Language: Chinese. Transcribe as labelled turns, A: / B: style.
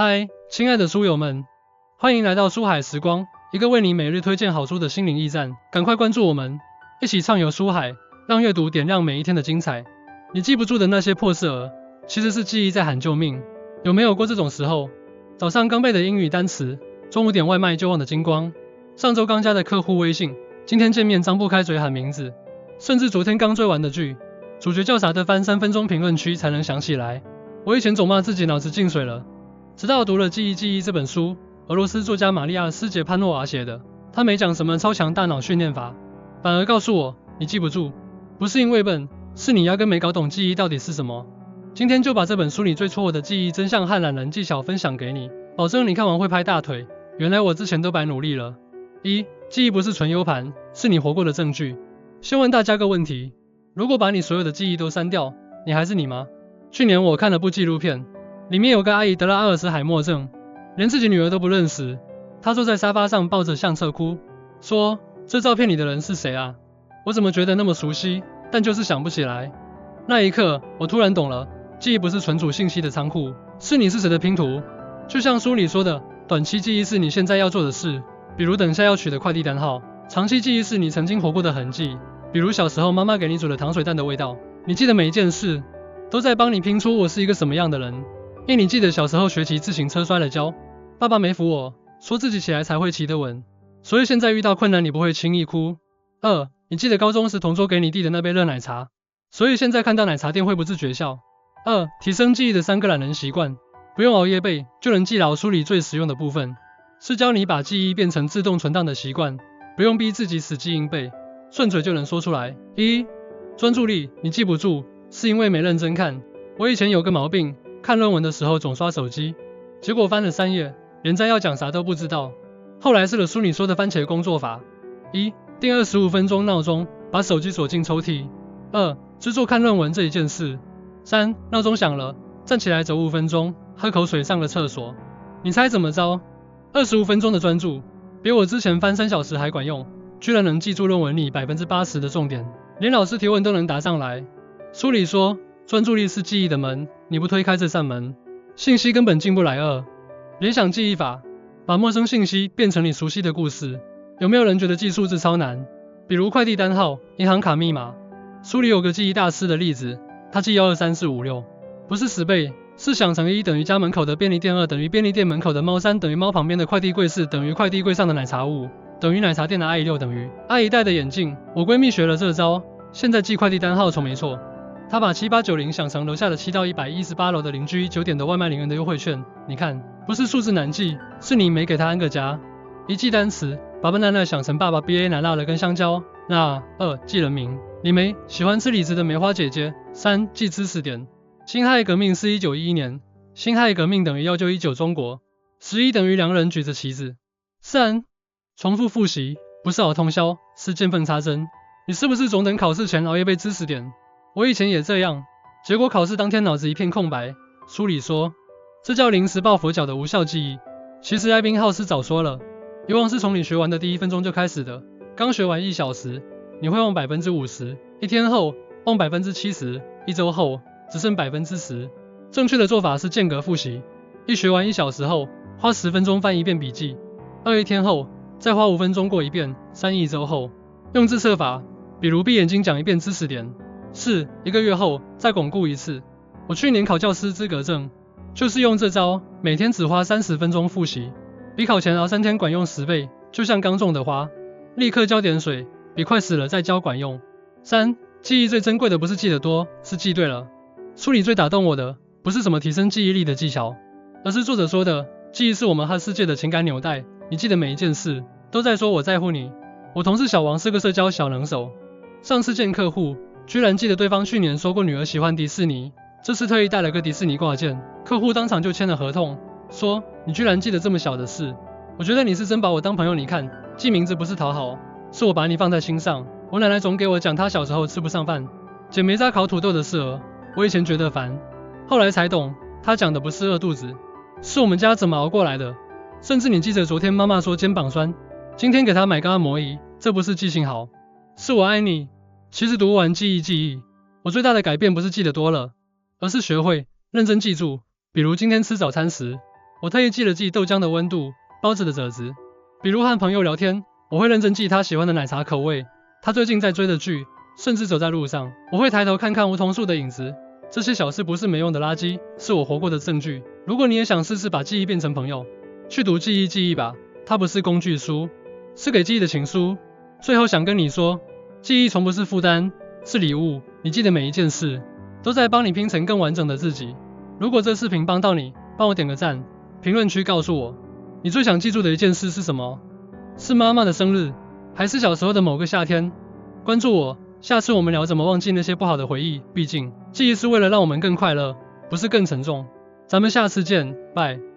A: 嗨，亲爱的书友们，欢迎来到书海时光，一个为你每日推荐好书的心灵驿站。赶快关注我们，一起畅游书海，让阅读点亮每一天的精彩。你记不住的那些破事儿，其实是记忆在喊救命。有没有过这种时候？早上刚背的英语单词，中午点外卖就忘得精光。上周刚加的客户微信，今天见面张不开嘴喊名字。甚至昨天刚追完的剧，主角叫啥的翻3分钟评论区才能想起来。我以前总骂自己脑子进水了，直到读了《记忆》这本书，俄罗斯作家玛利亚·斯捷潘诺娃写的。他没讲什么超强大脑训练法，反而告诉我，你记不住，不是因为笨，是你压根没搞懂记忆到底是什么。今天就把这本书里最戳我的记忆真相和懒人技巧分享给你，保证你看完会拍大腿，原来我之前都白努力了。1. 记忆不是纯 U 盘，是你活过的证据。先问大家个问题，如果把你所有的记忆都删掉，你还是你吗？去年我看了部纪录片，里面有个阿姨得了阿尔茨海默症，连自己女儿都不认识。她坐在沙发上抱着相册哭，说这照片里的人是谁啊？我怎么觉得那么熟悉，但就是想不起来。那一刻我突然懂了，记忆不是存储信息的仓库，是你是谁的拼图。就像书里说的，短期记忆是你现在要做的事，比如等下要取的快递单号；长期记忆是你曾经活过的痕迹，比如小时候妈妈给你煮的糖水蛋的味道。你记得每一件事，都在帮你拼出我是一个什么样的人。因你记得小时候学骑自行车摔了跤，爸爸没扶我，说自己起来才会骑得稳，所以现在遇到困难你不会轻易哭。2. 你记得高中时同桌给你递的那杯热奶茶，所以现在看到奶茶店会不自觉笑。2. 提升记忆的3个懒人习惯，不用熬夜背就能记牢书里最实用的部分，是教你把记忆变成自动存档的习惯，不用逼自己死记硬背，顺嘴就能说出来。1. 专注力，你记不住，是因为没认真看。我以前有个毛病，看论文的时候总刷手机，结果翻了3页，连摘要讲啥都不知道。后来试了书里说的番茄工作法。1. 定25分钟闹钟，把手机锁进抽屉。2. 只做看论文这一件事。3. 闹钟响了，站起来走5分钟，喝口水上个厕所。你猜怎么着？25分钟的专注，比我之前翻3小时还管用，居然能记住论文里80%的重点，连老师提问都能答上来。书里说，专注力是记忆的门，你不推开这扇门，信息根本进不来。2. 联想记忆法，把陌生信息变成你熟悉的故事。有没有人觉得记数字超难？比如快递单号、银行卡密码。书里有个记忆大师的例子，他记1234566，不是死背，是想成1等于家门口的便利店，2等于便利店门口的猫，3等于猫旁边的快递柜，4等于快递柜上的奶茶，5等于奶茶店的阿姨，6等于阿姨戴的眼镜。我闺蜜学了这招，现在记快递单号从没错。她把7890想成楼下的7到118楼的邻居9点的外卖0元的优惠券。你看，不是数字难记，是你没给她安个家。1记单词，把 banana 想成爸爸 banana 了跟香蕉。那2记人名，李梅喜欢吃李子的梅花姐姐。3记知识点，辛亥革命是1911年，辛亥革命等于1919中国。11等于2人举着旗子。3重复复习，不是熬通宵，是见缝插针。你是不是总等考试前熬夜背知识点？我以前也这样，结果考试当天脑子一片空白。书里说，这叫临时抱佛脚的无效记忆。其实艾宾浩斯早说了，遗忘是从你学完的第1分钟就开始的。刚学完1小时，你会忘50%，一天后忘70%，一周后只剩10%。正确的做法是间隔复习，一学完1小时后，花10分钟翻一遍笔记；2一天后，再花5分钟过一遍；3一周后，用自测法，比如闭眼睛讲一遍知识点；4一个月后再巩固一次。我去年考教师资格证，就是用这招，每天只花30分钟复习，比考前熬3天管用10倍。就像刚种的花，立刻浇点水，比快死了再浇管用。3记忆最珍贵的不是记得多，是记对了。书里最打动我的，不是什么提升记忆力的技巧，而是作者说的，记忆是我们和世界的情感纽带。你记得每一件事，都在说我在乎你。我同事小王是个社交小能手，上次见客户，居然记得对方去年说过女儿喜欢迪士尼，这次特意带了个迪士尼挂件，客户当场就签了合同，说你居然记得这么小的事，我觉得你是真把我当朋友。你看，记名字不是讨好，是我把你放在心上。我奶奶总给我讲她小时候吃不上饭，捡煤渣烤土豆的事儿，我以前觉得烦，后来才懂，她讲的不是饿肚子，是我们家怎么熬过来的。甚至你记得昨天妈妈说肩膀酸，今天给她买个按摩仪，这不是记性好，是我爱你。其实读完记忆，我最大的改变不是记得多了，而是学会认真记住。比如今天吃早餐时，我特意记了记豆浆的温度、包子的褶子。比如和朋友聊天，我会认真记他喜欢的奶茶口味，他最近在追的剧，甚至走在路上，我会抬头看看梧桐树的影子。这些小事不是没用的垃圾，是我活过的证据。如果你也想试试把记忆变成朋友，去读记忆吧，它不是工具书，是给记忆的情书。最后想跟你说，记忆从不是负担，是礼物。你记得每一件事，都在帮你拼成更完整的自己。如果这视频帮到你，帮我点个赞，评论区告诉我，你最想记住的一件事是什么？是妈妈的生日，还是小时候的某个夏天？关注我，下次我们聊怎么忘记那些不好的回忆。毕竟，记忆是为了让我们更快乐，不是更沉重。咱们下次见，拜。